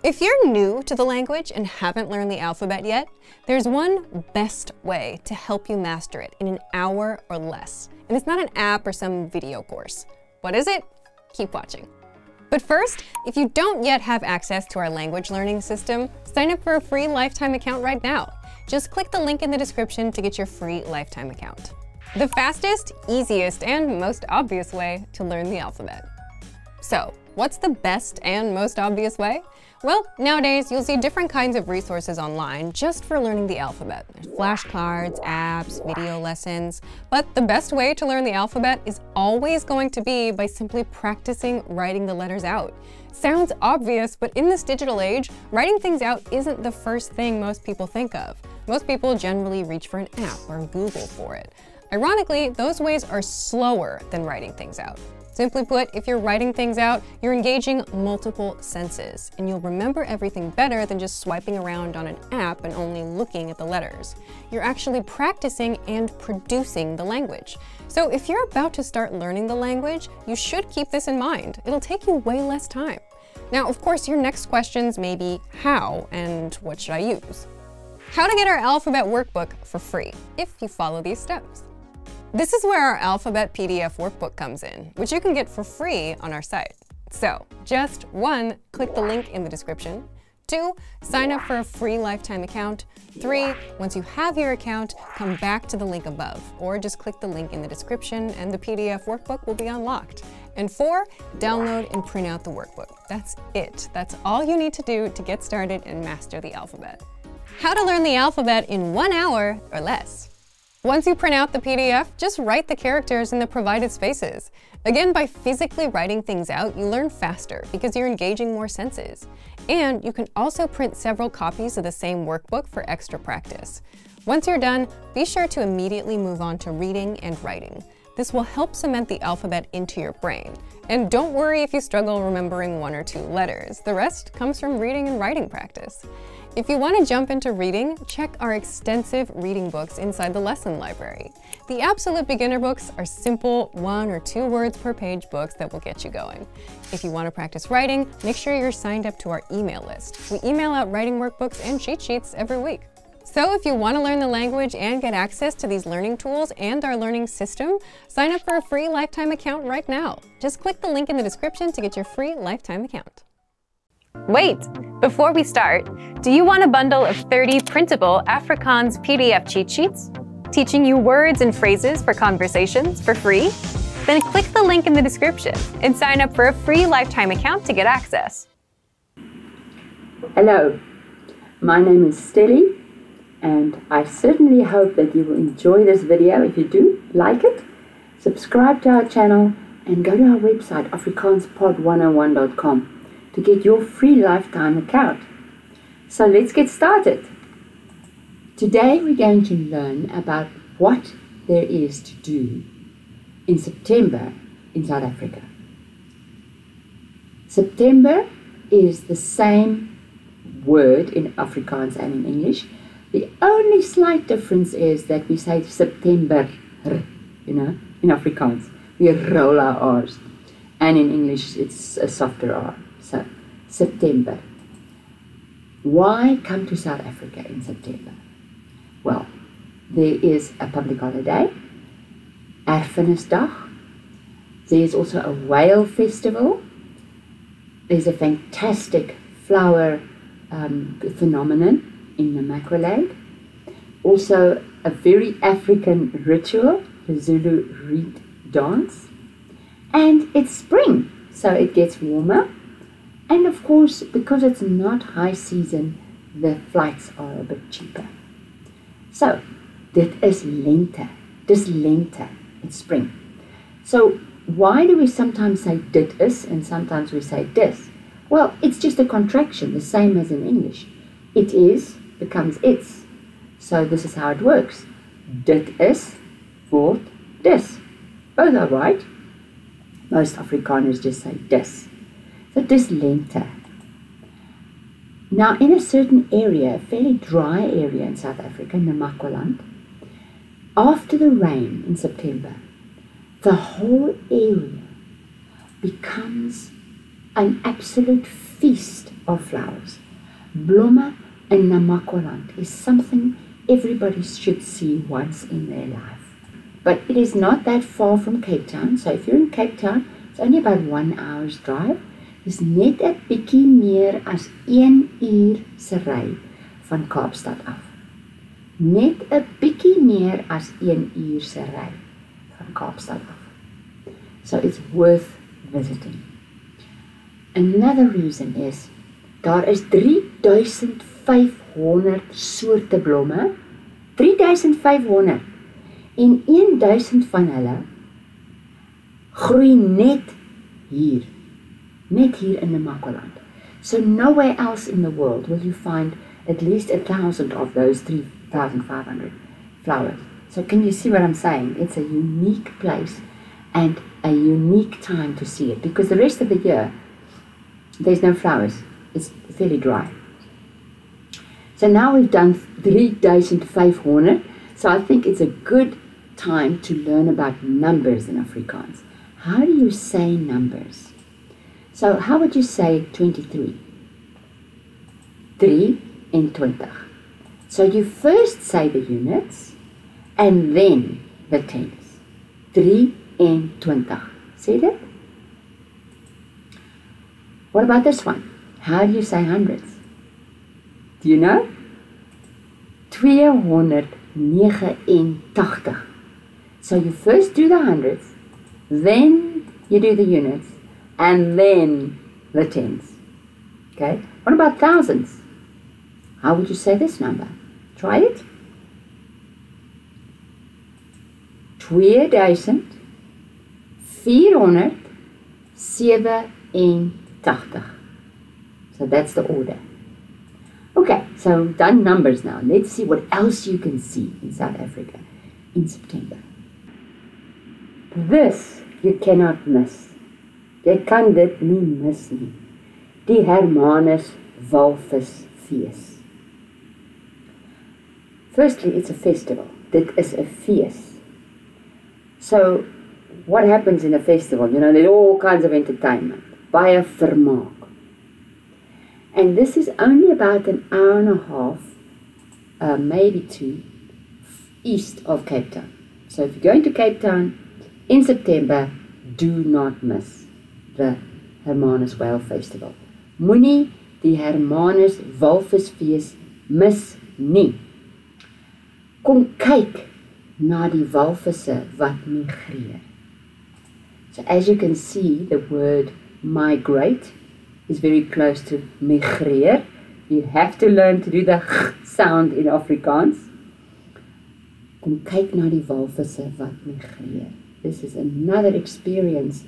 If you're new to the language and haven't learned the alphabet yet, there's one best way to help you master it in an hour or less. And it's not an app or some video course. What is it? Keep watching. But first, if you don't yet have access to our language learning system, sign up for a free lifetime account right now. Just click the link in the description to get your free lifetime account. The fastest, easiest, and most obvious way to learn the alphabet. So, what's the best and most obvious way? Well, nowadays you'll see different kinds of resources online just for learning the alphabet. There's flashcards, apps, video lessons. But the best way to learn the alphabet is always going to be by simply practicing writing the letters out. Sounds obvious, but in this digital age, writing things out isn't the first thing most people think of. Most people generally reach for an app or Google for it. Ironically, those ways are slower than writing things out. Simply put, if you're writing things out, you're engaging multiple senses, and you'll remember everything better than just swiping around on an app and only looking at the letters. You're actually practicing and producing the language. So if you're about to start learning the language, you should keep this in mind. It'll take you way less time. Now, of course, your next questions may be how and what should I use? How to get our alphabet workbook for free if you follow these steps. This is where our alphabet PDF workbook comes in, which you can get for free on our site. So, just 1, click the link in the description. 2, sign up for a free lifetime account. 3, once you have your account, come back to the link above, or just click the link in the description and the PDF workbook will be unlocked. And 4, download and print out the workbook. That's it. That's all you need to do to get started and master the alphabet. How to learn the alphabet in 1 hour or less. Once you print out the PDF, just write the characters in the provided spaces. Again, by physically writing things out, you learn faster because you're engaging more senses. And you can also print several copies of the same workbook for extra practice. Once you're done, be sure to immediately move on to reading and writing. This will help cement the alphabet into your brain. And don't worry if you struggle remembering 1 or 2 letters. The rest comes from reading and writing practice. If you want to jump into reading, check our extensive reading books inside the lesson library. The absolute beginner books are simple 1 or 2 words per page books that will get you going. If you want to practice writing, make sure you're signed up to our email list. We email out writing workbooks and cheat sheets every week. So if you want to learn the language and get access to these learning tools and our learning system, sign up for a free lifetime account right now. Just click the link in the description to get your free lifetime account. Wait! Before we start, do you want a bundle of 30 printable Afrikaans PDF cheat sheets, teaching you words and phrases for conversations for free? Then click the link in the description and sign up for a free lifetime account to get access. Hello, my name is Stelly, and I certainly hope that you will enjoy this video. If you do, like it, subscribe to our channel, and go to our website, afrikaanspod101.com. to get your free lifetime account. So let's get started. Today we're going to learn about what there is to do in September in South Africa. September is the same word in Afrikaans and in English. The only slight difference is that we say September, in Afrikaans. We roll our R's. And in English it's a softer R. So, September. Why come to South Africa in September? Well, there is a public holiday, Erfenisdag. There's also a whale festival. There's a fantastic flower phenomenon in the Namaqualand. Also, a very African ritual, the Zulu reed dance. And it's spring, so it gets warmer. And of course, because it's not high season, the flights are a bit cheaper. So, dit is lente. Dis lente. It's spring. So, why do we sometimes say dit is and sometimes we say dis? Well, it's just a contraction, the same as in English. It is becomes it's. So, this is how it works. Dit is word dis. Both are right. Most Afrikaners just say dis. So dis lente. Now in a certain area, a fairly dry area in South Africa, Namaqualand, after the rain in September, the whole area becomes an absolute feast of flowers. Blomme in Namaqualand is something everybody should see once in their life. But it is not that far from Cape Town. So if you're in Cape Town, it's only about 1 hour's drive. Dis net 'n bietjie meer as 1 uur se ry van Kaapstad af. Net 'n bietjie meer as 1 uur se ry van Kaapstad af. So it's worth visiting. Another reason is daar is 3500 soorte blomme. 3500. En 1000 van hulle groei net hier in Namaqualand. So nowhere else in the world will you find at least 1,000 of those 3,500 flowers. So can you see what I'm saying? It's a unique place and a unique time to see it, because the rest of the year there's no flowers. It's fairly dry. So now we've done 3,500. So I think it's a good time to learn about numbers in Afrikaans. How do you say numbers? So how would you say 23? 23. So you first say the units and then the tens. 23. See that? What about this one? How do you say hundreds? Do you know? 289. So you first do the hundreds, then you do the units, and then the tens. Okay? What about thousands? How would you say this number? Try it. 2487. So that's the order. Okay, so we've done numbers now. Let's see what else you can see in South Africa in September. This you cannot miss. Jy kan dit nie mis nie. Die Hermanus Walvis fees. Firstly, it's a festival. Dit is 'n fees. So, what happens in a festival? You know, there's all kinds of entertainment. Baie vermaak. And this is only about an hour and a half, maybe 2, east of Cape Town. So if you're going to Cape Town in September, do not miss the Hermanus Whale Festival. Moenie die Hermanus Walvisfees mis nie. Kom kyk na die walvisse wat migreer. So as you can see, the word migrate is very close to migreer. You have to learn to do the sound in Afrikaans. Kom kyk na die walvisse wat migreer. This is another experience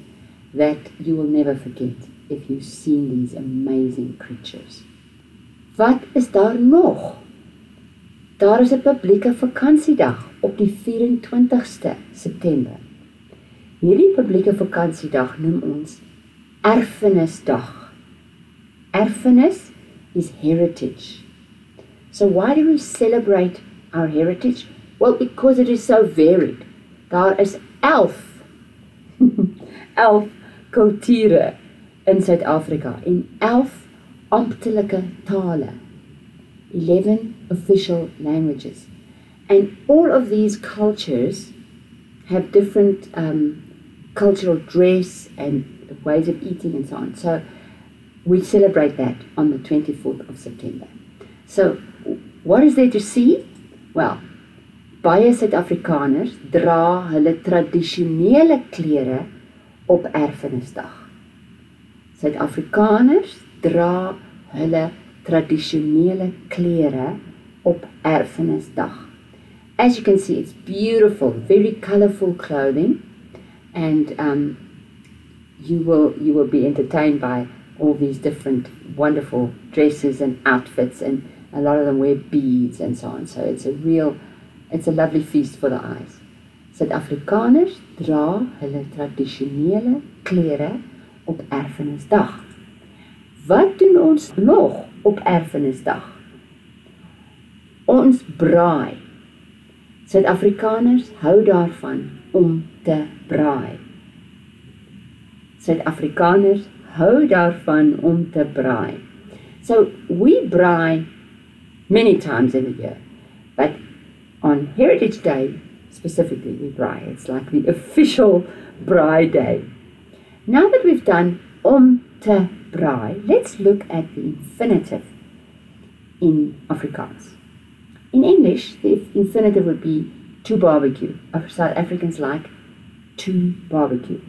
that you will never forget if you've seen these amazing creatures. Wat is daar nog? Daar is 'n publieke vakansiedag op die 24ste September. Hierdie publieke vakansiedag noem ons Erfenisdag. Erfenis is heritage. So why do we celebrate our heritage? Well, because it is so varied. Daar is 11 kulture in Suid-Afrika en 11 amptelike tale. 11 official languages. And all of these cultures have different cultural dress and ways of eating and so on. So we celebrate that on the 24th of September. So what is there to see? Well, baie Suid-Afrikaners dra hulle tradisionele klere op Erfenisdag. Suid-Afrikaners dra hulle tradisionele klere op Erfenisdag. As you can see, it's beautiful, very colorful clothing, and you will be entertained by all these different wonderful dresses and outfits, and a lot of them wear beads and so on. So it's a lovely feast for the eyes. Suid-Afrikaners dra hulle tradisionele klere op Erfenisdag. Wat doen ons nog op Erfenisdag? Ons braai. Suid-Afrikaners hou daarvan om te braai. Suid-Afrikaners hou daarvan om te braai. So we braai many times in a year, but on Heritage Day specifically we braai. It's like the official braai day. Now that we've done om te braai, let's look at the infinitive in Afrikaans. In English, the infinitive would be to barbecue. South Africans like to barbecue.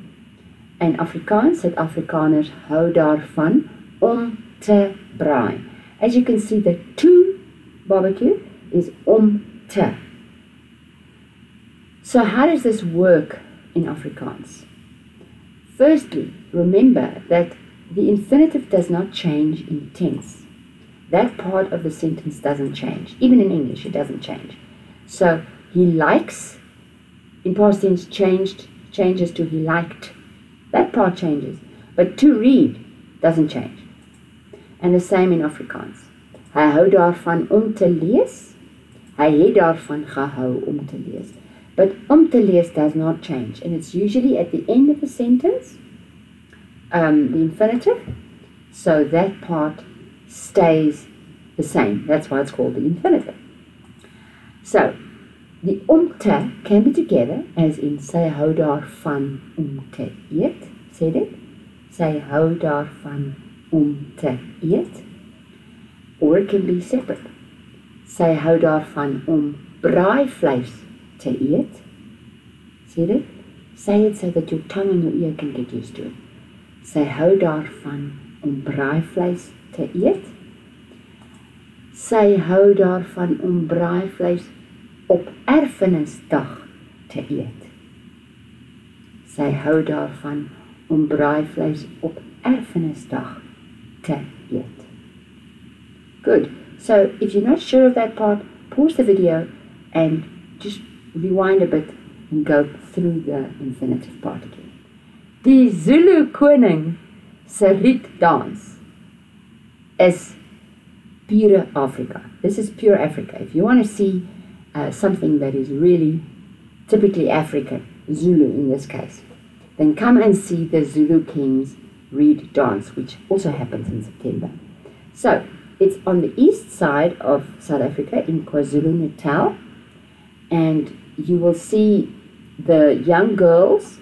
En Afrikaans, Suid-Afrikaners hou daarvan om te braai. As you can see, the to barbecue is om te. So how does this work in Afrikaans? Firstly, remember that the infinitive does not change in tense. That part of the sentence doesn't change. Even in English, it doesn't change. So, he likes, in past tense, changes to he liked. That part changes. But to read doesn't change. And the same in Afrikaans. Hy hou daarvan om te lees. Hy het daarvan gehou om te lees. But om te lees does not change. And it's usually at the end of the sentence, the infinitive. So that part stays the same. That's why it's called the infinitive. So, the om te can be together as in sy hou daarvan om te eet. Sê dit? Sy hou daarvan om te eet. Or it can be separate. Sy hou daarvan om braaivleis te eet. Sê dit? Say it so that your tongue and your ear can get used to it. Sy hou daarvan om braaivleis te eet. Sy hou daarvan om braaivleis op erfenisdag te eet. Sy hou daarvan om braaivleis op erfenisdag te eet. Good. So if you're not sure of that part, pause the video and just rewind a bit and go through the infinitive part again. Die Zulu koning se rietdans is pure Africa. This is pure Africa. If you want to see something that is really typically African, Zulu in this case, then come and see the Zulu King's Reed Dance, which also happens in September. So, it's on the east side of South Africa in KwaZulu-Natal, and you will see the young girls,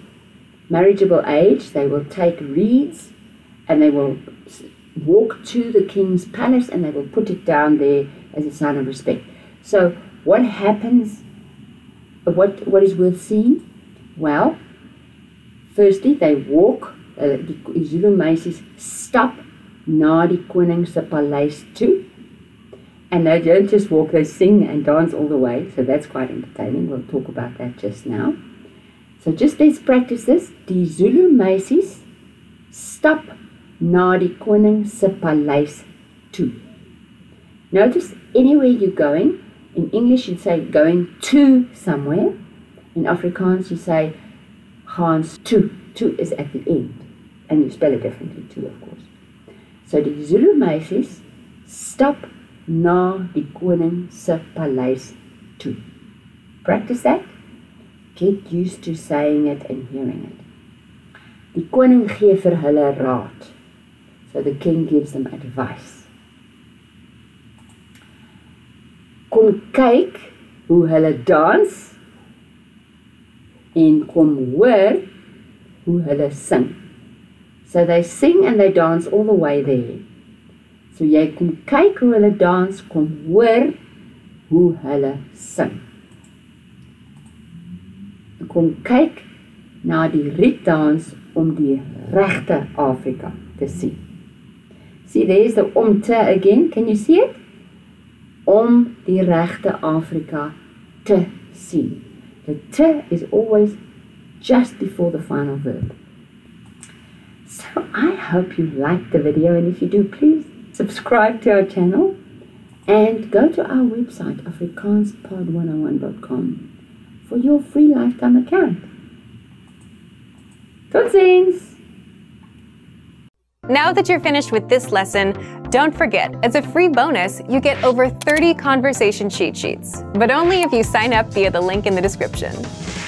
marriageable age, they will take reeds and they will walk to the king's palace and they will put it down there as a sign of respect. So what happens, what is worth seeing? Well, firstly they walk, die Zulu meisies stap na die koning se paleis toe, and they don't just walk, they sing and dance all the way, so that's quite entertaining. We'll talk about that just now. So just let's practice this. Die Zulu meisies stap na die koning se paleis toe. Notice anywhere you're going, in English you say going to somewhere. In Afrikaans you say gaans toe. Toe is at the end. And you spell it differently too, of course. So die Zulu meisies stap na die koning se paleis toe. Practice that. Get used to saying it and hearing it. Die koning gee vir hulle raad. So the king gives them advice. Kom kyk hoe hulle dans en kom hoor hoe hulle sing. So they sing and they dance all the way there. So jy kom kyk hoe hulle dans, kom hoor hoe hulle sing. Kom kyk na die rietdans om die regte Afrika te sien. See, there's the om te again. Can you see it? Om die regte Afrika te sien. The te is always just before the final verb. So I hope you liked the video, and if you do, please subscribe to our channel and go to our website, afrikaanspod101.com, for your free lifetime account. Tot ziens! Now that you're finished with this lesson, don't forget, as a free bonus, you get over 30 conversation cheat sheets, but only if you sign up via the link in the description.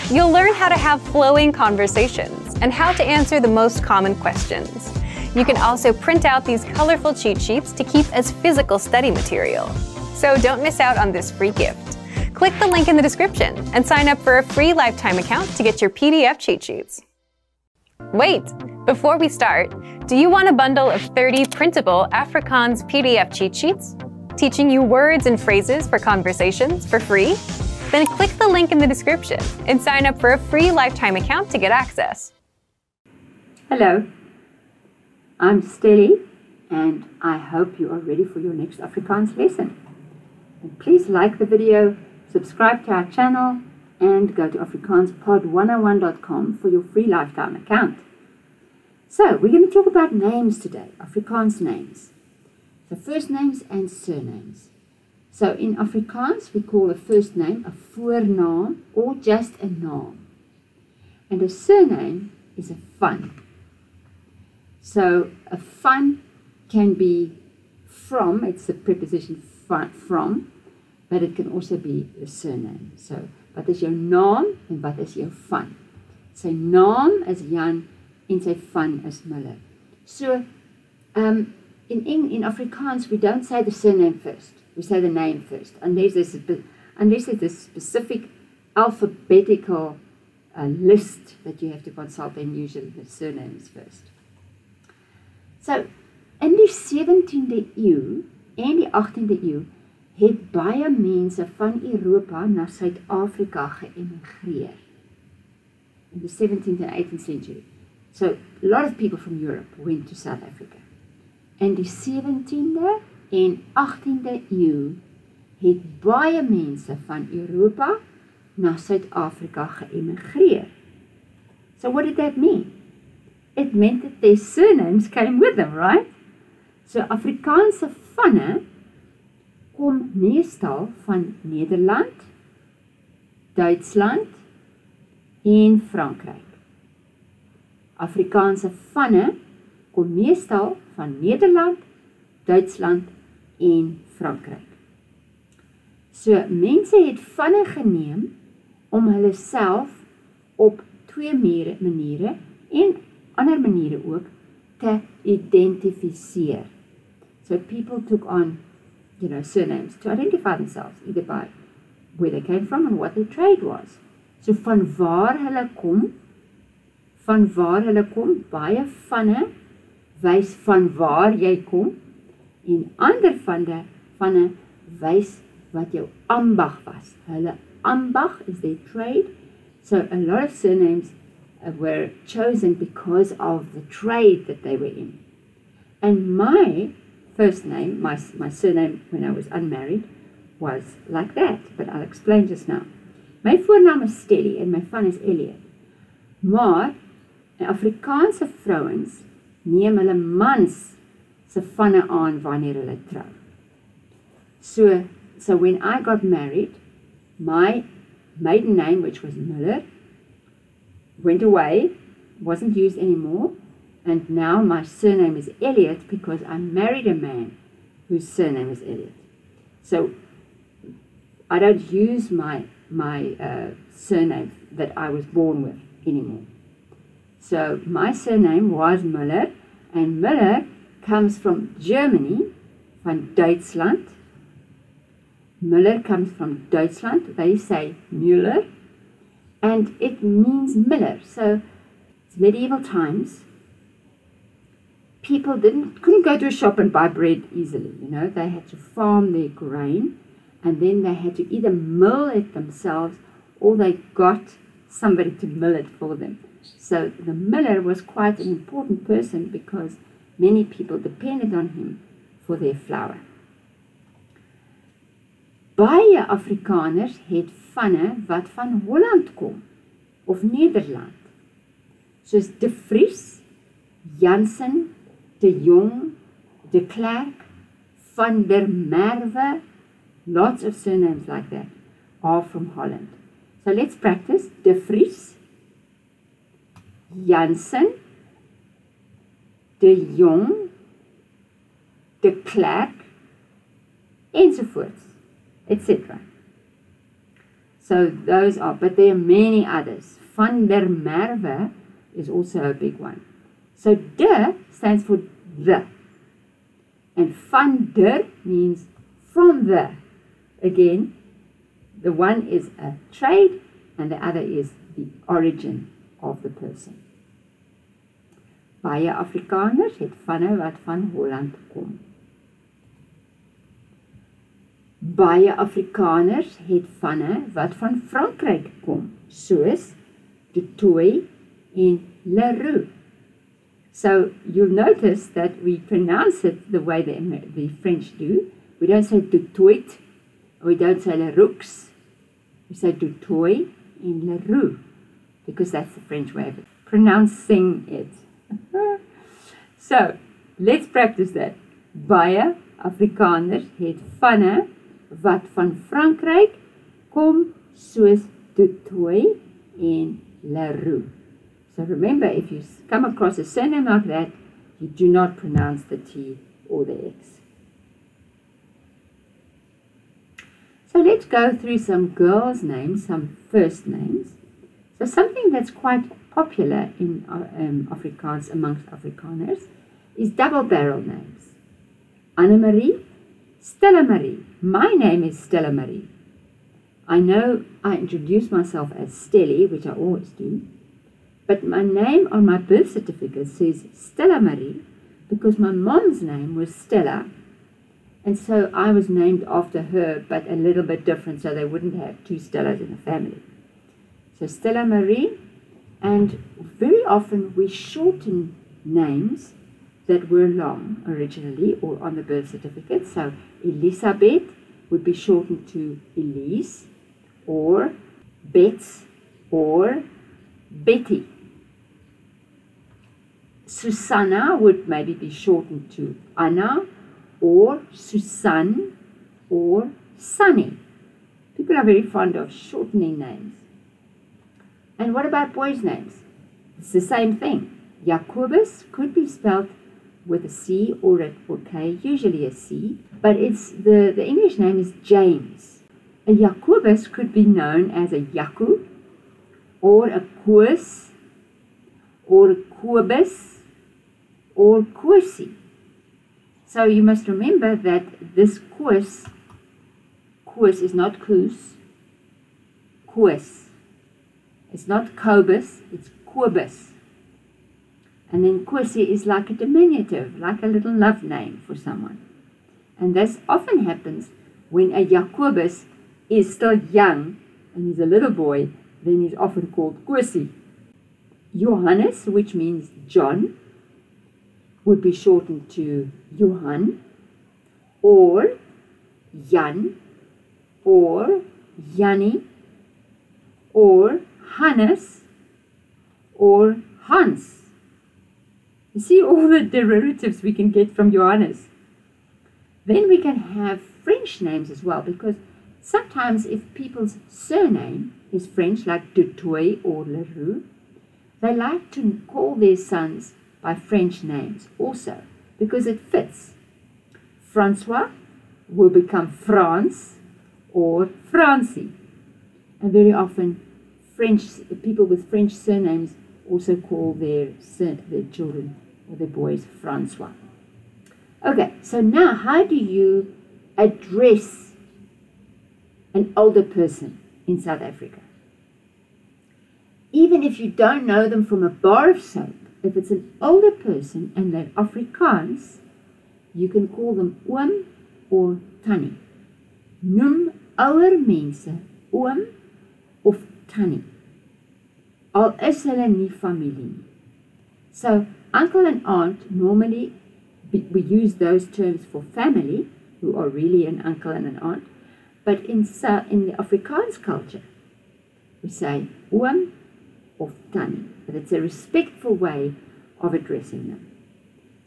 You'll learn how to have flowing conversations and how to answer the most common questions. You can also print out these colorful cheat sheets to keep as physical study material. So don't miss out on this free gift. Click the link in the description and sign up for a free lifetime account to get your PDF cheat sheets. Wait, before we start, do you want a bundle of 30 printable Afrikaans PDF cheat sheets, teaching you words and phrases for conversations for free? Then click the link in the description and sign up for a free lifetime account to get access. Hello, I'm Stelly, and I hope you are ready for your next Afrikaans lesson. And please like the video, subscribe to our channel, and go to afrikaanspod101.com for your free lifetime account. So, we're going to talk about names today, Afrikaans names. So, first names and surnames. So, in Afrikaans, we call a first name a voornaam or just a naam. And a surname is a van. So, a van can be from, it's the preposition from, but it can also be the surname. So, wat is jou naam en wat is jou van? Sy naam is Jan en sy van is Miller. So, in Afrikaans, we don't say the surname first. We say the name first, unless there's a specific alphabetical list that you have to consult, and usually the surname is first. So, in die 17de eeu en die 18de eeu het baie mense van Europa na Suid-Afrika geëmigreer. In the 17th and 18th century. So, a lot of people from Europe went to South Africa. In die 17de en 18de eeu het baie mense van Europa na Suid-Afrika geëmigreer. So, what did that mean? It meant that their surnames came with them, right? So, Afrikaanse vanne kom meestal van Nederland, Duitsland en Frankryk. Afrikaanse vanne kom meestal van Nederland, Duitsland en Frankryk. So, mense het vanne geneem om hulle self op twee maniere en ander maniere ook te identificeer. So people took on, surnames to identify themselves, either by where they came from and what their trade was. So van waar hulle kom, baie vanne wys van waar jy kom, en ander vanne wys wat jou ambag was. Hulle ambag is their trade. So a lot of surnames were chosen because of the trade that they were in. And my first name, my surname when I was unmarried, was like that, but I'll explain just now. My voornaam is Stelly en my van is Elliot. Maar Afrikaanse vrouens neem hulle mans se vanne aan wanneer hulle trou. So when I got married, my maiden name, which was Miller, went away, wasn't used anymore, and now my surname is Elliot because I married a man whose surname is Elliot. So I don't use my surname that I was born with anymore. So my surname was Miller, and Miller comes from Germany, van Duitsland. Miller comes from Duitsland. They say Müller, and it means miller. So it's medieval times. People couldn't go to a shop and buy bread easily. They had to farm their grain, and then they had to either mill it themselves or they got somebody to mill it for them. So the miller was quite an important person because many people depended on him for their flour. Baie Afrikaners het vanne wat van Holland kom of Nederland, soos De Vries, Jansen, De Jong, De Klerk, Van der Merwe, lots of surnames like that are from Holland. So let's practice. De Vries, Jansen, De Jong, De Klerk, enzovoorts, etc. So those are, but there are many others. Van der Merwe is also a big one. So de stands for the. And van der means from the. Again, the one is a trade and the other is the origin of the person. Baie Afrikaners het vanne wat van Holland kom. Baie Afrikaners het vanne wat van Frankryk kom, soos du Toit en Leroux. So you'll notice that we pronounce it the way the French do. We don't say du Toit, we don't say Leroux. We say du Toit and Leroux, because that's the French way of pronouncing it. So, let's practice that. Baie Afrikaners het vanne wat van Frankryk kom, soos du Toit en Leroux. So remember, if you come across a surname like that, you do not pronounce the T or the X. So let's go through some girls' names, some first names. So something that's quite popular in Afrikaans amongst Afrikaners is double barrel names. Annemarie, Stella Marie. My name is Stella Marie. I know I introduce myself as Stelly, which I always do, but my name on my birth certificate says Stella Marie because my mom's name was Stella, and so I was named after her, but a little bit different, so they wouldn't have two Stellas in the family. So Stella Marie, and very often we shorten names that were long originally or on the birth certificate. So Elisabeth would be shortened to Elise, or Bets, or Betty. Susanna would maybe be shortened to Anna, or Susanne, or Sunny. People are very fond of shortening names. And what about boys' names? It's the same thing. Jacobus could be spelled with a C or a K, usually a C, but it's the English name is James. A Jacobus could be known as a Jaco, or a Koos, or a Kobus, or Kosie. So you must remember that this Koos is not Koos, Koos. It's not Kobus, it's Kobus. And then Kosie is like a diminutive, like a little love name for someone. And this often happens when a Jacobus is still young and he's a little boy, then he's often called Kosie. Johannes, which means John, would be shortened to Johan, or Jan, or Jannie, or Hannes, or Hans. You see all the derivatives we can get from Johannes. Then we can have French names as well, because sometimes if people's surname is French, like du Toit or Leroux, they like to call their sons by French names also, because it fits. Francois will become France or Francie. And very often people with French surnames also call their children or their boys Francois. Okay, so now how do you address an older person in South Africa? Even if you don't know them from a bar of soap, if it's an older person and they're Afrikaans, you can call them oom or tannie. Noem ouer mense oom of tannie, al is hulle nie familie nie. So uncle and aunt, normally we use those terms for family, who are really an uncle and an aunt, but in the Afrikaans culture, we say oom of tannie, but it's a respectful way of addressing them.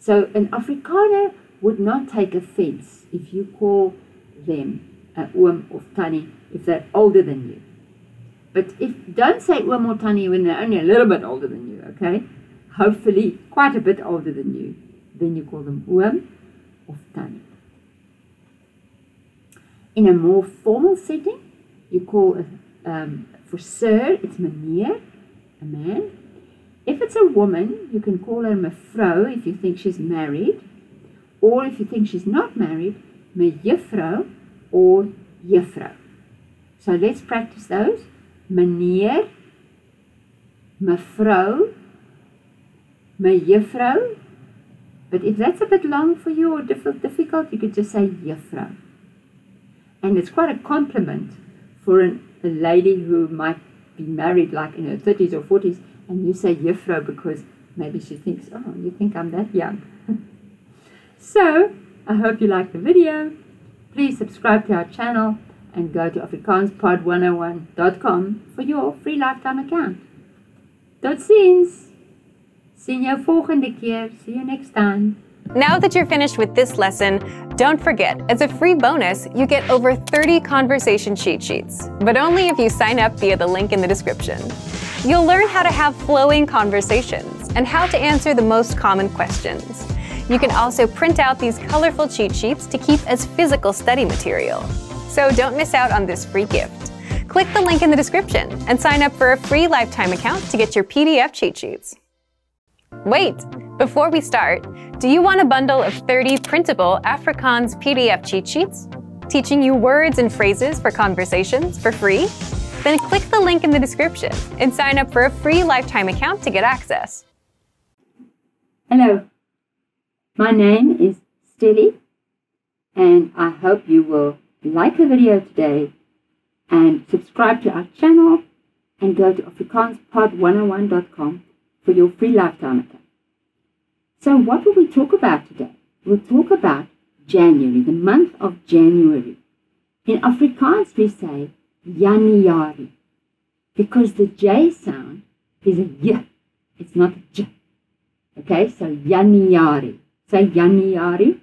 So an Afrikaner would not take offense if you call them oom of tannie if they're older than you. But don't say oom or tannie when they're only a little bit older than you, okay? Hopefully quite a bit older than you. Then you call them oom of tannie. In a more formal setting, you call for sir, it's meneer, a man. If it's a woman, you can call her mevrou if you think she's married, or if you think she's not married, mejuffrou or juffrou. So let's practice those. Meneer, mevrou, mejuffrou. But if that's a bit long for you or difficult, you could just say juffrou. And it's quite a compliment for a lady who might be married like in her 30s or 40s, and you say juffrou because maybe she thinks, oh, you think I'm that young. So, I hope you liked the video. Please subscribe to our channel and go to afrikaanspod101.com for your free lifetime account. Tot ziens! Sien jou volgende keer. See you next time. Now that you're finished with this lesson, don't forget, as a free bonus, you get over 30 conversation cheat sheets, but only if you sign up via the link in the description. You'll learn how to have flowing conversations and how to answer the most common questions. You can also print out these colorful cheat sheets to keep as physical study material. So don't miss out on this free gift. Click the link in the description and sign up for a free lifetime account to get your PDF cheat sheets. Wait! Before we start, do you want a bundle of 30 printable Afrikaans PDF cheat sheets, teaching you words and phrases for conversations for free? Then click the link in the description and sign up for a free lifetime account to get access. Hello, my name is Stelly, and I hope you will like the video today and subscribe to our channel and go to afrikaanspod101.com for your free lifetime account. So what will we talk about today? We'll talk about January, the month of January. In Afrikaans we say January because the J sound is a Y, it's not a J. Okay, so January. Say January.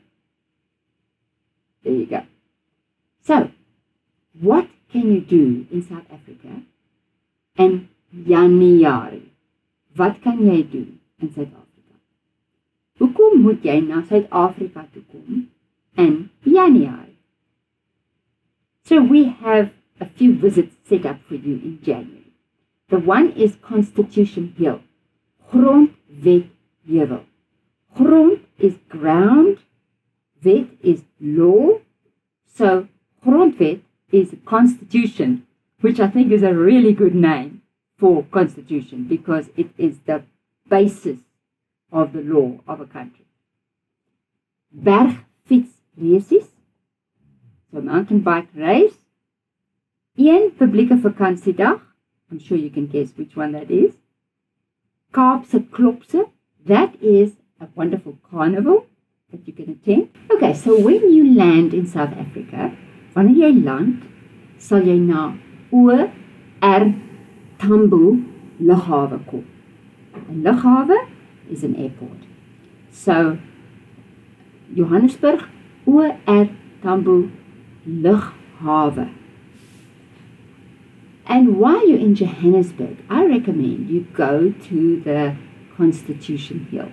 There you go. So, what can you do in South Africa in January? Wat kan jy doen in Suid-Afrika? Hoekom moet jy na Suid-Afrika toe kom in January? So we have a few visits set up for you in January. The one is Constitution Hill, Grondwet Heuwel. Grond is ground, wet is law, so Grondwet is Constitution, which I think is a really good name for Constitution because it is the basis of the law of a country. Bergfietsraces, so mountain bike race. Een publieke vakansiedag, I'm sure you can guess which one that is. Kaapse Klopse, that is a wonderful carnival that you can attend. Okay, so when you land in South Africa, wanneer jy land, sal jy na OR Tambo lughawe kom. A lughawe is an airport. So, Johannesburg, OR Tambo lughawe. And while you're in Johannesburg, I recommend you go to the Constitution Hill,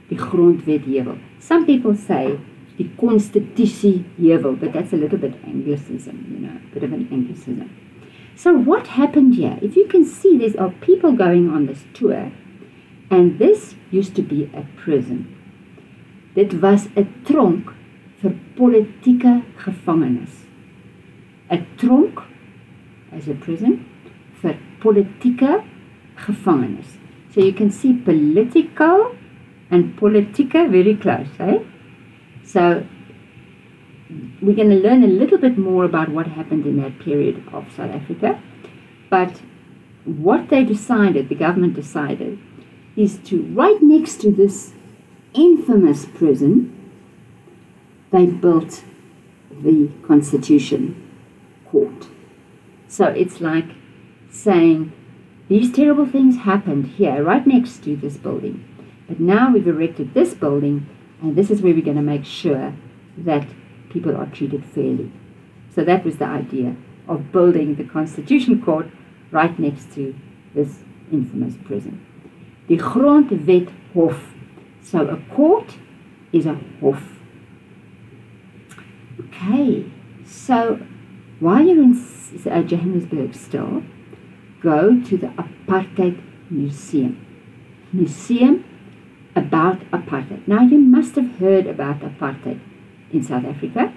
the Grondwet Heuwel. Some people say the Constitutie Heuwel, but that's a little bit Anglicism, you know, a bit of an Anglicism. So what happened here? If you can see, there are people going on this tour, and this used to be a prison. Dit was 'n tronk vir politieke gevangenes. 'n Tronk as a prison for politieke gevangenes. So you can see political and politica very close, eh? So we're going to learn a little bit more about what happened in that period of South Africa. But what they decided, the government decided, is to, right next to this infamous prison, they built the Constitution Court. So it's like saying, these terrible things happened here, right next to this building. But now we've erected this building, and this is where we're going to make sure that people are treated fairly. So that was the idea of building the Constitution Court right next to this infamous prison. Die Grondwet Hof. So a court is a hof. Okay, so while you're in Johannesburg still, go to the Apartheid Museum. museum about apartheid. Now, you must have heard about apartheid in South Africa.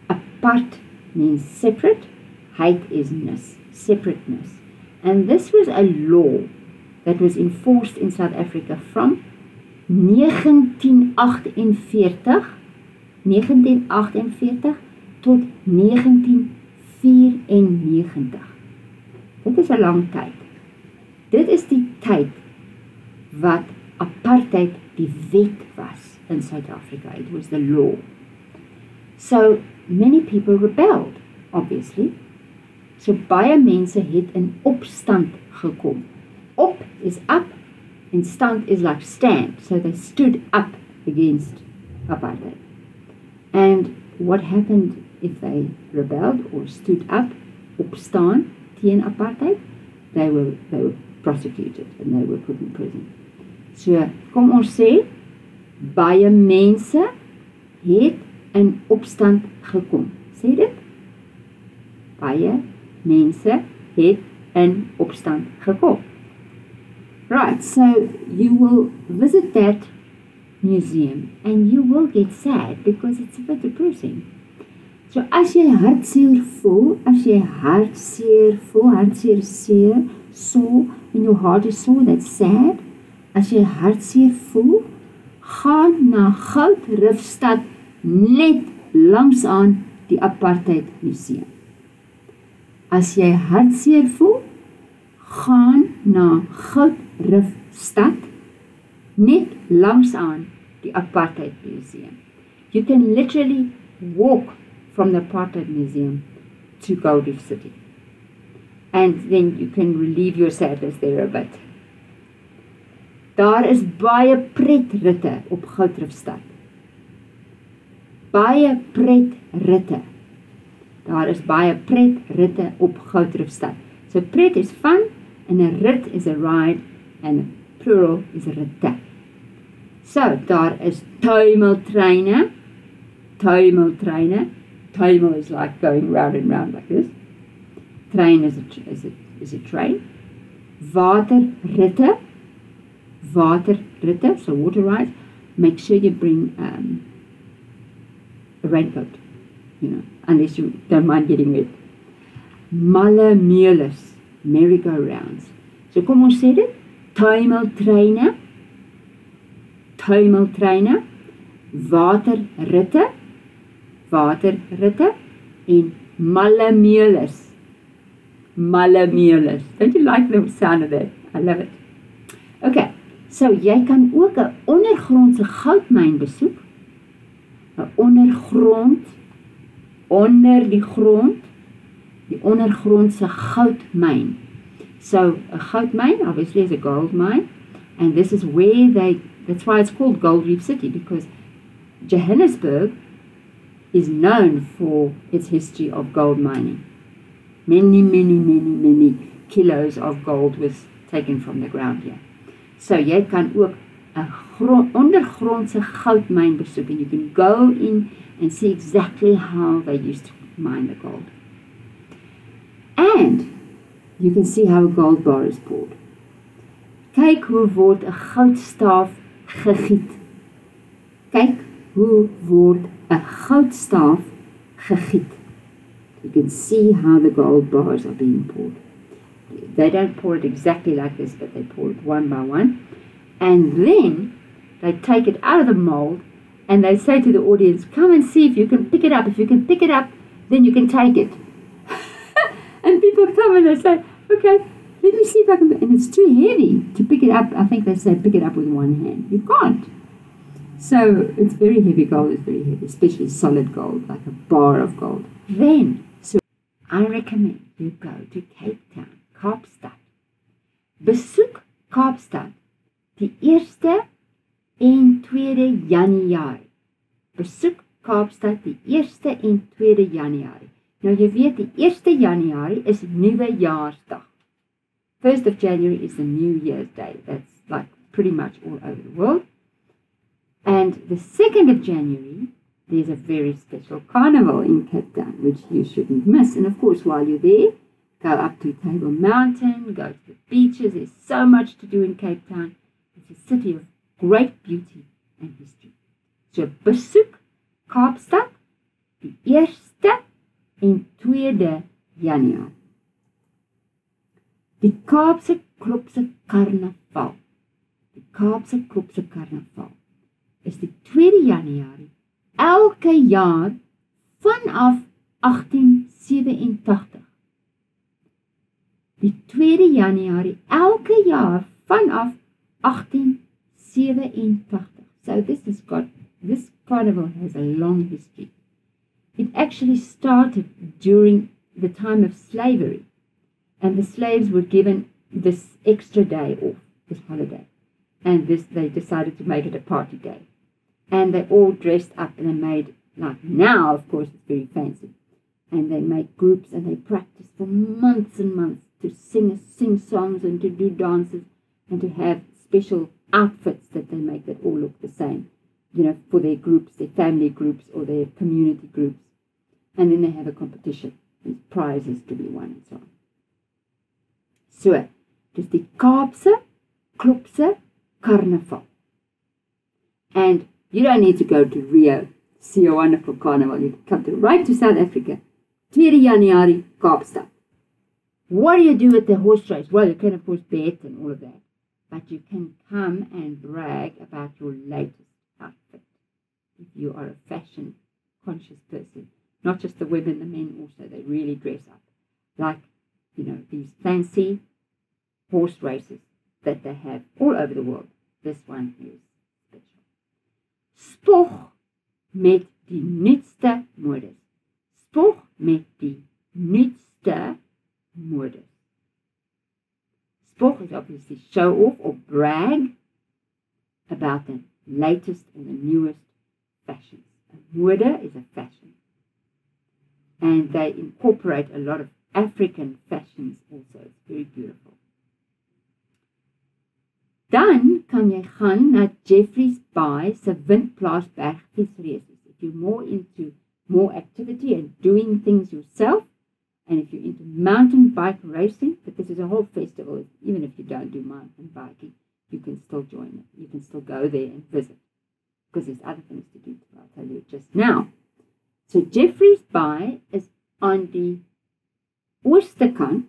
Apart means separate, heid is ness, separateness. And this was a law that was enforced in South Africa from 1948 tot 1994. Dit is 'n lang tyd. Dit is die tyd wat apartheid die wet was in South Africa. It was the law. So many people rebelled, obviously. So baie mense het in opstand gekom. Op is up and stand is like stand. So they stood up against apartheid. And what happened if they rebelled or stood up, opstaan teen apartheid? They were prosecuted and they were put in prison. So kom ons sê, baie mense het in opstand gekom. Sê dit? Baie mense het in opstand gekom. Right, so you will visit that museum and you will get sad because it's a bit depressing. So as jy hartseer voel, hartseer sore, and your heart is sore, that's sad. As jy hartseer voel, gaan na Goudrifstad net langs aan die Apartheid Museum. As jy hartseer voel, gaan na Goudrifstad net langs aan die Apartheid Museum. You can literally walk from the Apartheid Museum to Gold Reef City. And then you can relieve your sadness there a bit. Daar is baie pretritte op Goudrifstad. Baie pretritte. Daar is baie pretritte op Goudrifstad. So pret is fun, and a rit is a ride, and a plural is a ritte. So, daar is tuimeltreine. Tuimel is like going round and round like this. Train is a train. Waterritte, so water rides. Make sure you bring a raincoat, unless you don't mind getting wet. Malemeulus, merry-go-rounds. So kom ons sê dit, tuimeltreine, waterritte en malemeulus. Malemeulus. Don't you like the sound of that? I love it. Okay, so jy kan ook 'n ondergrondse goudmyn besoek. 'n Ondergrond, onder die grond, die ondergrondse goudmyn. So a goudmyn obviously is a gold mine, and this is where that's why it's called Gold Reef City, because Johannesburg is known for its history of gold mining. Many kilos of gold was taken from the ground here. So jy kan ook 'n ondergrondse goudmyn besoek, and you can go in and see exactly how they used to mine the gold. And you can see how a gold bar is poured. Kyk hoe word 'n goudstaaf gegiet. Kyk hoe word 'n goudstaaf gegiet. You can see how the gold bars are being poured. They don't pour it exactly like this, but they pour it one by one. And then they take it out of the mold and they say to the audience, come and see if you can pick it up. If you can pick it up, then you can take it. And people come and they say, okay, let me see if I can. And it's too heavy to pick it up. I think they say pick it up with one hand. You can't. So it's very heavy. Gold is very heavy, especially solid gold, like a bar of gold. Then, so I recommend you go to Cape Town, Kaapstad. Besoek Kaapstad die 1ste en 2de Januarie. Besoek Kaapstad die 1ste en 2de Januarie. Nou jy weet die 1ste Januarie is Nuwe Jaarsdag. 1st of January is the New Year's Day. That's like pretty much all over the world. And the 2nd of January, there's a very special carnival in Cape Town, which you shouldn't miss. And of course, while you're there, go up to Table Mountain, go to the beaches. There's so much to do in Cape Town. It's a city of great beauty and history. So besoek Kaapstad die 1ste en 2de Januarie. Die Kaapse Klopse Karnaval. Die Kaapse Klopse Karnaval is die 2de Januarie elke jaar vanaf 1887. Die 2de Januarie elke jaar vanaf 1887. So this carnival has a long history. It actually started during the time of slavery, and the slaves were given this extra day off, this holiday, and they decided to make it a party day. And they all dressed up, and they made, like now, of course, it's very fancy, and they make groups, and they practice for months and months to sing songs and to do dances and to have special outfits that they make that all look the same, for their groups, their family groups or their community groups. And then they have a competition, with prizes to be won and so on. So, dis die Kaapse Klopse Karnaval. And you don't need to go to Rio to see a wonderful carnival. You can come right to South Africa, 2 Januarie, Kaapstad. What do you do at the horse race? Well, you can, of course, bet and all of that. But you can come and brag about your latest outfit. If you are a fashion-conscious person. Not just the women, the men also. They really dress up. Like, these fancy horse races that they have all over the world. This one is special. Spog met die nuutste modes. Spog met die nuutste modes. Spog is obviously show off or brag about the latest or the newest fashions. A mode is a fashion. And they incorporate a lot of African fashions also. It's very beautiful. Dan kan jy gaan na Jeffreys Bay se Windplaasberg fietsraces. If you're more into more activity and doing things yourself, and if you're into mountain bike racing, but this is a whole festival, even if you don't do mountain biking, you can still join it. You can still go there and visit, because there's other things to do, I'll tell you just now. So Jeffreys Bay is on die ooste kant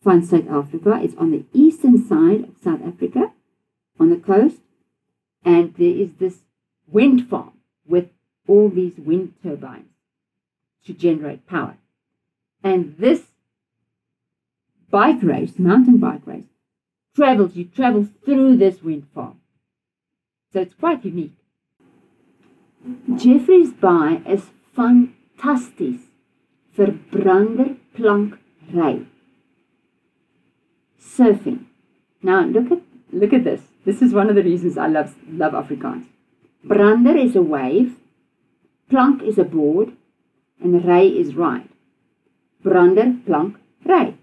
van South Africa. It's on the eastern side of South Africa, on the coast, and there is this wind farm with all these wind turbines to generate power. And this bike race, mountain bike race, you travel through this wind farm. So it's quite unique. Jeffreys Bay is fantasties vir branderplankry. Surfing. Now look at this. This is one of the reasons I love Afrikaans. Brander is a wave, plank is a board, and ry is ride. Brander, plank, ry.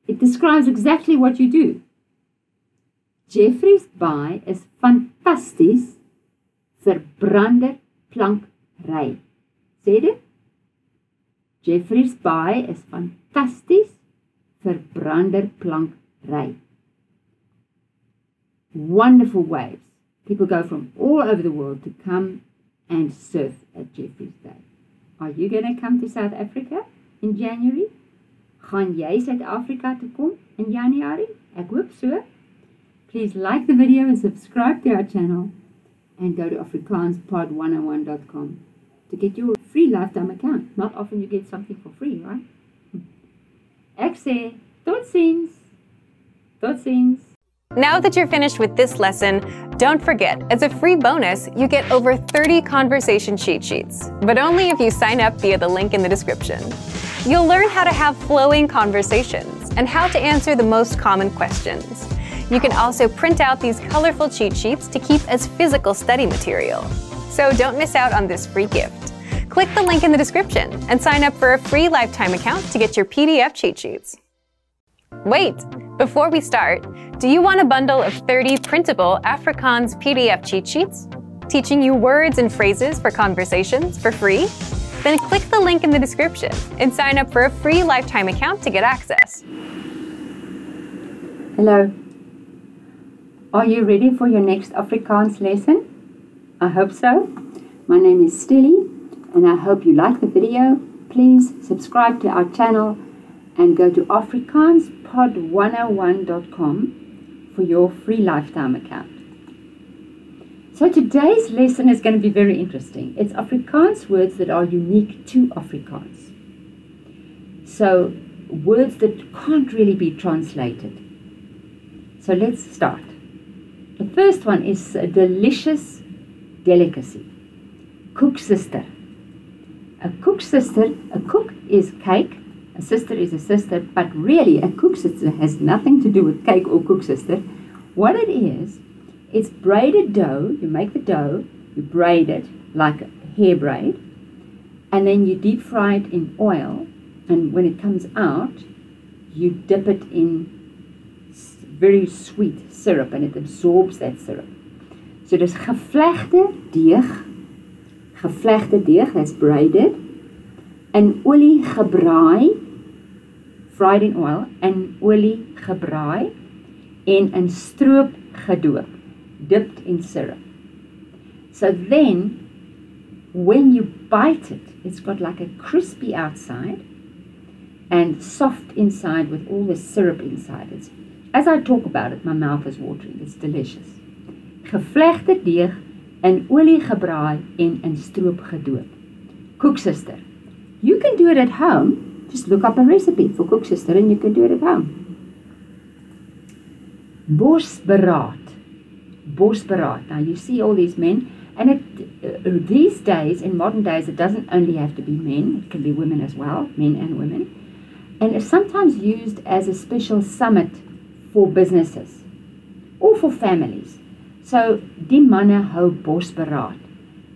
It describes exactly what you do. Jeffreys Bay is fantasties vir branderplankry. Sê dit? Jeffreys Bay is fantasties vir branderplankry. Wonderful waves. People go from all over the world to come and surf at Jeffreys Bay. Are you going to come to South Africa in January? Gaan jy Suid-Afrika toe kom in Januarie? Ek hoop so. Please like the video and subscribe to our channel, and go to afrikaanspod101.com to get your free lifetime account. Not often you get something for free, right? Ek sê, totsiens. Totsiens. Now that you're finished with this lesson, don't forget, as a free bonus, you get over 30 conversation cheat sheets, but only if you sign up via the link in the description. You'll learn how to have flowing conversations and how to answer the most common questions. You can also print out these colorful cheat sheets to keep as physical study material. So don't miss out on this free gift. Click the link in the description and sign up for a free lifetime account to get your PDF cheat sheets. Wait, before we start, do you want a bundle of 30 printable Afrikaans PDF cheat sheets, teaching you words and phrases for conversations for free? Then click the link in the description and sign up for a free lifetime account to get access. Hello. Are you ready for your next Afrikaans lesson? I hope so. My name is Stilly, and I hope you like the video. Please subscribe to our channel and go to afrikaanspod101.com for your free lifetime account. So today's lesson is going to be very interesting. It's Afrikaans words that are unique to Afrikaans. So words that can't really be translated. So let's start. The first one is a delicious delicacy. Koeksister. A koeksister, a koek is cake, a sister is a sister, but really a koeksister has nothing to do with cake or koeksister. What it is, it's braided dough. You make the dough, you braid it like a hair braid, and then you deep fry it in oil, and when it comes out, you dip it in very sweet syrup, and it absorbs that syrup. So there's gevlegde deeg, that's braided, and olie gebraai, fried in oil, and olie gebraai, en in stroop gedoop, dipped in syrup. So then, when you bite it, it's got like a crispy outside and soft inside with all the syrup inside. As I talk about it, my mouth is watering. It's delicious. Gevlegde deeg in olie gebraai en in stroop gedoop. Koeksister. You can do it at home. Just look up a recipe for koeksister and you can do it at home. Bosberaad. Bosberaad. Now you see all these men, and these days, in modern days, it doesn't only have to be men, it can be women as well, men and women. And it's sometimes used as a special summit for businesses or for families. So, die manne hou bosberaad.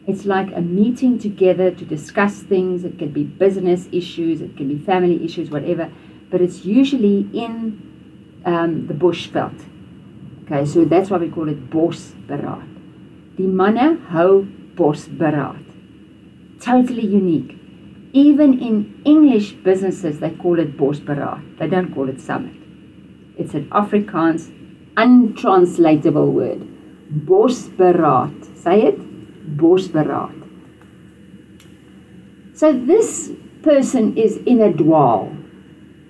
It's like a meeting together to discuss things. It can be business issues, it can be family issues, whatever. But it's usually in the bushveld. Okay, so that's why we call it bosberaad. Die manne hou bosberaad. Totally unique. Even in English businesses, they call it bosberaad. They don't call it summit. It's an Afrikaans untranslatable word. Bosberaad. Say it. Bosberaad. So this person is in a dwaal.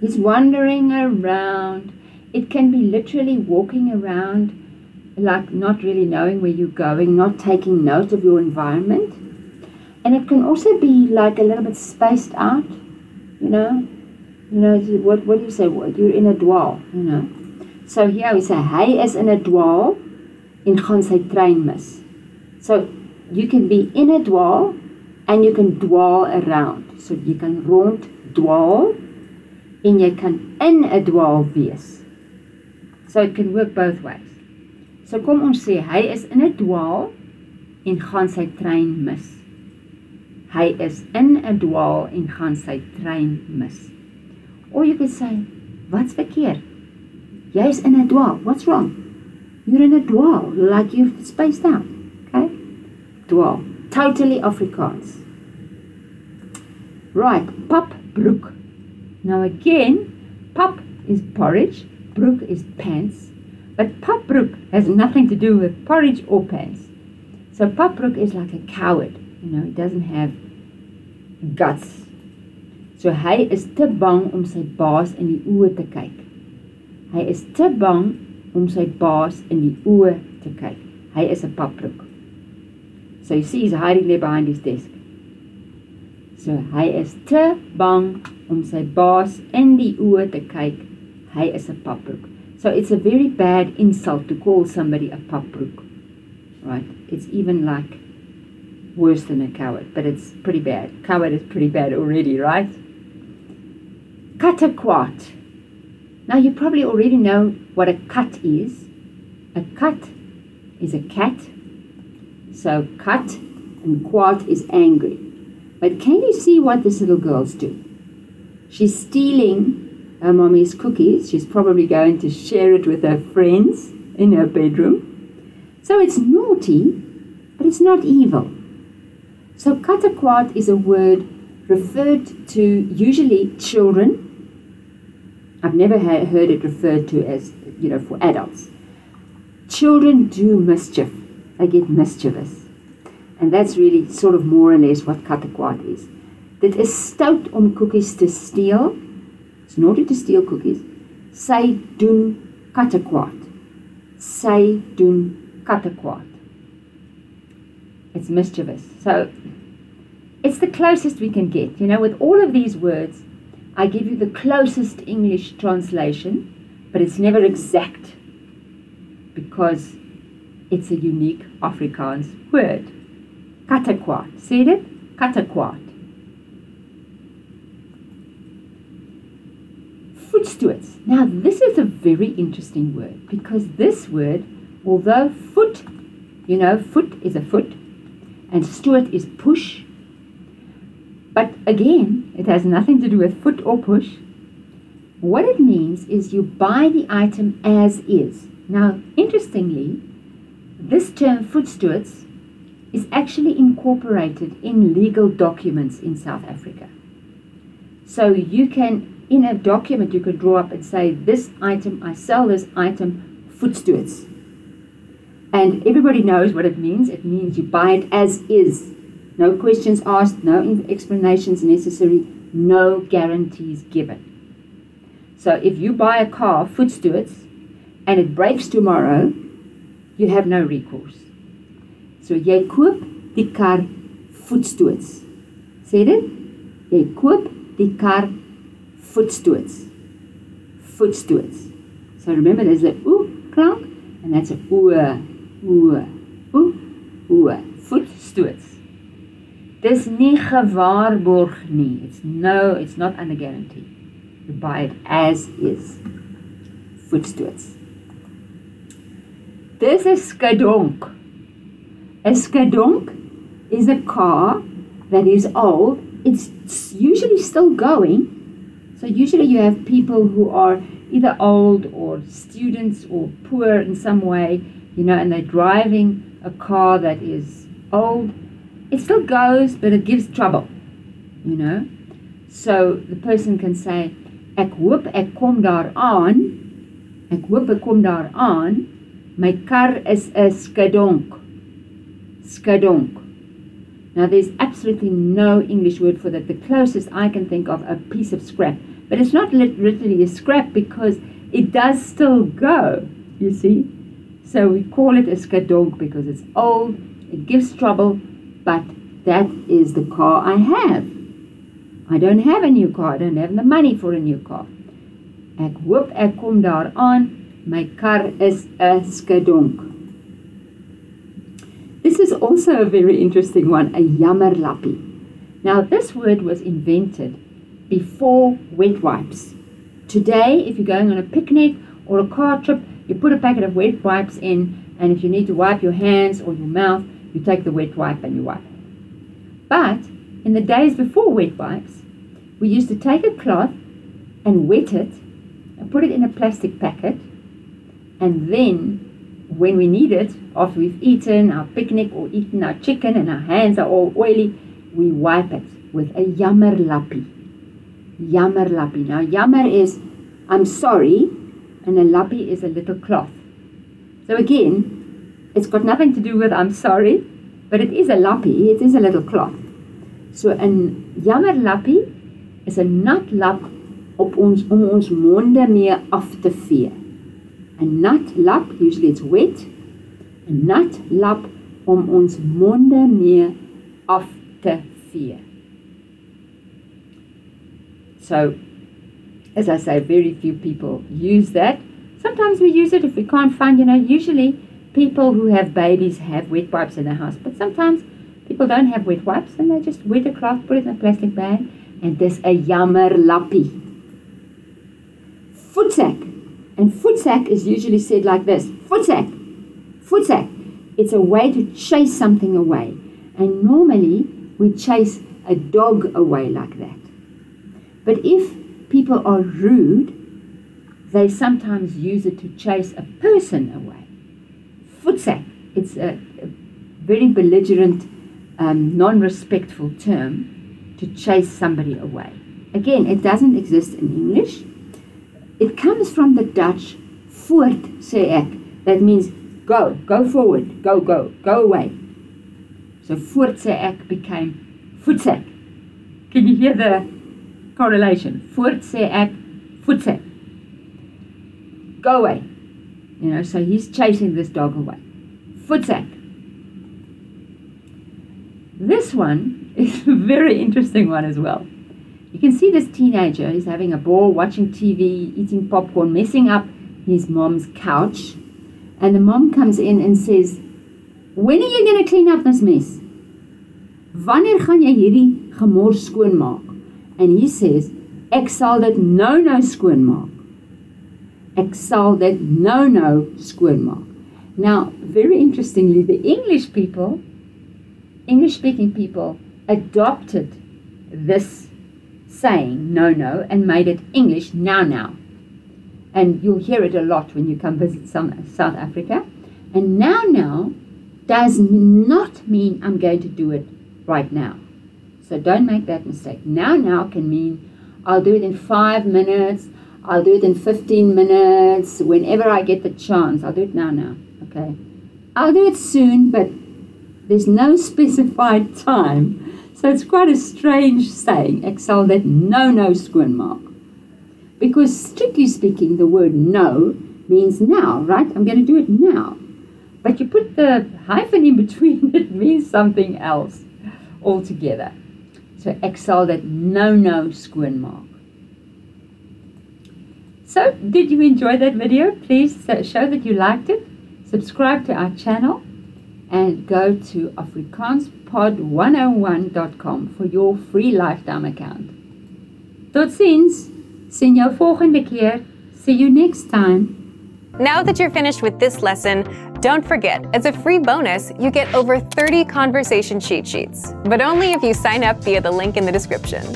He's wandering around. It can be literally walking around, like not really knowing where you're going, not taking note of your environment. And it can also be like a little bit spaced out, you know, what do you say? You're in a dwaal, you know. So here we say, hy is in a dwaal en gaan sy trein mis. So you can be in a dwaal and you can dwaal around. So you can rond dwaal en jy kan in 'n dwaal wees. So it can work both ways. So kom ons sê, hy is in 'n dwaal en gaan sy trein mis. Hy is in 'n dwaal en gaan sy trein mis. Or you could say, wat's verkeerd? Jy's in 'n dwaal. What's wrong? You're in a dwaal, like you've spaced out. Okay? Dwaal. Totally Afrikaans. Right, papbroek. Now again, pap is porridge, broek is pants, but papbroek has nothing to do with porridge or pants. So papbroek is like a coward, you know, he doesn't have guts. So hy is te bang om sy baas in die oë te kyk. Hy is te bang om sy baas in die oë te kyk. Hy is 'n papbroek. So you see he's hiding there behind his desk. So hy is te bang om sy baas in die oë te kyk. Hy is 'n papbroek. So it's a very bad insult to call somebody a papbroek. Right? It's even like worse than a coward, but it's pretty bad. Coward is pretty bad already, right? Kattekwaad. Now you probably already know what a kat is. A kat is a cat. So kat and kwaad is angry. But can you see what this little girl's doing? She's stealing her mommy's cookies. She's probably going to share it with her friends in her bedroom. So it's naughty, but it's not evil. So kattekwaad is a word referred to usually children. I've never heard it referred to as, for adults. children do mischief. They get mischievous. And that's really sort of more or less what kattekwaad is. Dit is stout om koekies te steel. It's naughty to steal cookies. Sy doen kattekwaad. Sy doen kattekwaad. It's mischievous. So it's the closest we can get. You know, with all of these words, I give you the closest English translation, but it's never exact because it's a unique Afrikaans word. Kattekwaad. See it? Kattekwaad. Voetstoots. Now this is a very interesting word because this word, although foot, you know, foot is a foot and stoot is push, but again, it has nothing to do with foot or push. What it means is you buy the item as is. Now, interestingly, this term voetstoots is actually incorporated in legal documents in South Africa. So you can, in a document, you could draw up and say, this item, I sell this item, voetstoots. And everybody knows what it means. It means you buy it as is. No questions asked, no explanations necessary, no guarantees given. So if you buy a car, voetstoots, and it breaks tomorrow, you have no recourse. So jy koop die kar voetstoots. Sê dit? Jy koop die kar voetstoots. Voetstoots. So remember there's a oe klank, and that's a oe, oe, oe, oe. Voetstoots. Dis nie gewaarborg nie. It's not under guarantee. You buy it as is. Voetstoots. Dis 'n skadonk. A skadonk is a car that is old. It's usually still going. So usually you have people who are either old or students or poor in some way, you know, and they're driving a car that is old. It still goes, but it gives trouble, you know. So the person can say, ek hoop ek kom daar aan. Ek hoop ek kom daar aan. My kar is 'n skadonk. Skadonk. Now there's absolutely no English word for that. The closest I can think of, a piece of scrap. But it's not literally a scrap because it does still go, you see. So we call it a skadonk because it's old, it gives trouble, but that is the car I have. I don't have a new car. I don't have the money for a new car. Ek hoop ek kom daar aan. My kar is 'n skadonk. This is also a very interesting one, a jammerlappie. Now this word was invented before wet wipes. Today, if you're going on a picnic or a car trip, you put a packet of wet wipes in, and if you need to wipe your hands or your mouth, you take the wet wipe and you wipe. But in the days before wet wipes, we used to take a cloth and wet it and put it in a plastic packet, and then when we need it, after we've eaten our picnic or eaten our chicken and our hands are all oily, we wipe it with a jammerlappie. Jammerlappie. Now jammer is I'm sorry, and a lappie is a little cloth. So again, it's got nothing to do with I'm sorry, but it is a lappie, it is a little cloth. So 'n jammerlappie is 'n nat lap op ons om ons monde mee af te vee. A nat lap, usually it's wet, a nat lap om ons monde mee af te vee. So, as I say, very few people use that. Sometimes we use it if we can't find, usually people who have babies have wet wipes in their house, but sometimes people don't have wet wipes and they just wet a cloth, put it in a plastic bag, and there's a jammerlappie. Voetsak. And voetsak is usually said like this. Voetsak. Voetsak. It's a way to chase something away. And normally we chase a dog away like that. But if people are rude, they sometimes use it to chase a person away. Voetsak. It's a very belligerent, non-respectful term to chase somebody away. Again, it doesn't exist in English. It comes from the Dutch voort, sê ek. That means go forward, go away. So voort sê ek became voetsak. Can you hear the correlation? Voort sê ek voetsak. Go away. You know, so he's chasing this dog away. Voetsak. This one is a very interesting one as well. You can see this teenager, he's having a ball, watching TV, eating popcorn, messing up his mom's couch. And the mom comes in and says, when are you going to clean up this mess? Wanneer gaan jy hierdie gemors skoonmaak? And he says, ek sal dit nou skoonmaak. Ek sal dit nou skoonmaak. Now, very interestingly, the English-speaking people adopted this saying, no, and made it English, now. And you'll hear it a lot when you come visit South Africa. And now does not mean I'm going to do it right now. So don't make that mistake. Now can mean I'll do it in 5 minutes, I'll do it in 15 minutes, whenever I get the chance. I'll do it now, okay? I'll do it soon, but there's no specified time. So it's quite a strange saying, ek sal dit nou skoonmaak. Because strictly speaking, the word no means now, right? I'm going to do it now. But you put the hyphen in between, it means something else altogether. So ek sal dit nou skoonmaak. So, did you enjoy that video? Please show that you liked it. Subscribe to our channel and go to afrikaanspod101.com for your free lifetime account. Tot ziens! Sien jou volgende keer. See you next time. Now that you're finished with this lesson, don't forget, as a free bonus, you get over 30 conversation cheat sheets, but only if you sign up via the link in the description.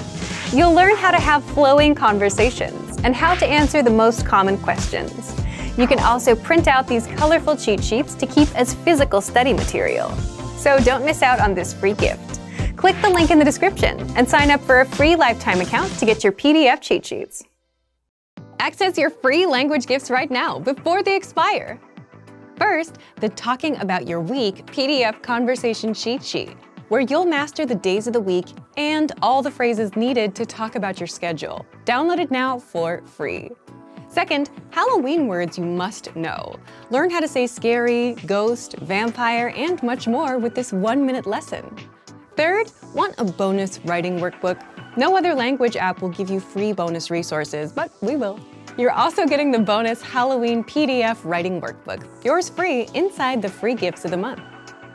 You'll learn how to have flowing conversations and how to answer the most common questions. You can also print out these colorful cheat sheets to keep as physical study material. So don't miss out on this free gift. Click the link in the description and sign up for a free lifetime account to get your PDF cheat sheets. Access your free language gifts right now before they expire. First, the Talking About Your Week PDF conversation cheat sheet, where you'll master the days of the week and all the phrases needed to talk about your schedule. Download it now for free. Second, Halloween words you must know. Learn how to say scary, ghost, vampire, and much more with this 1-minute lesson. Third, want a bonus writing workbook? No other language app will give you free bonus resources, but we will. You're also getting the bonus Halloween PDF writing workbook, yours free inside the free gifts of the month.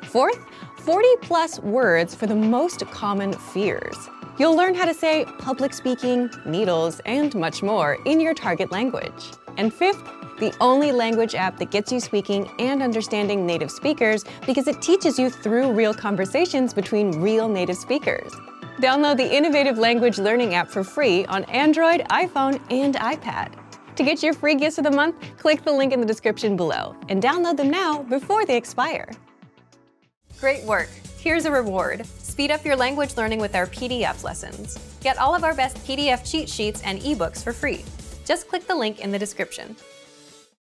Fourth, 40+ words for the most common fears. You'll learn how to say public speaking, needles, and much more in your target language. And fifth, the only language app that gets you speaking and understanding native speakers because it teaches you through real conversations between real native speakers. Download the innovative language learning app for free on Android, iPhone, and iPad. To get your free gifts of the month, click the link in the description below and download them now before they expire. Great work! Here's a reward. Speed up your language learning with our PDF lessons. Get all of our best PDF cheat sheets and ebooks for free. Just click the link in the description.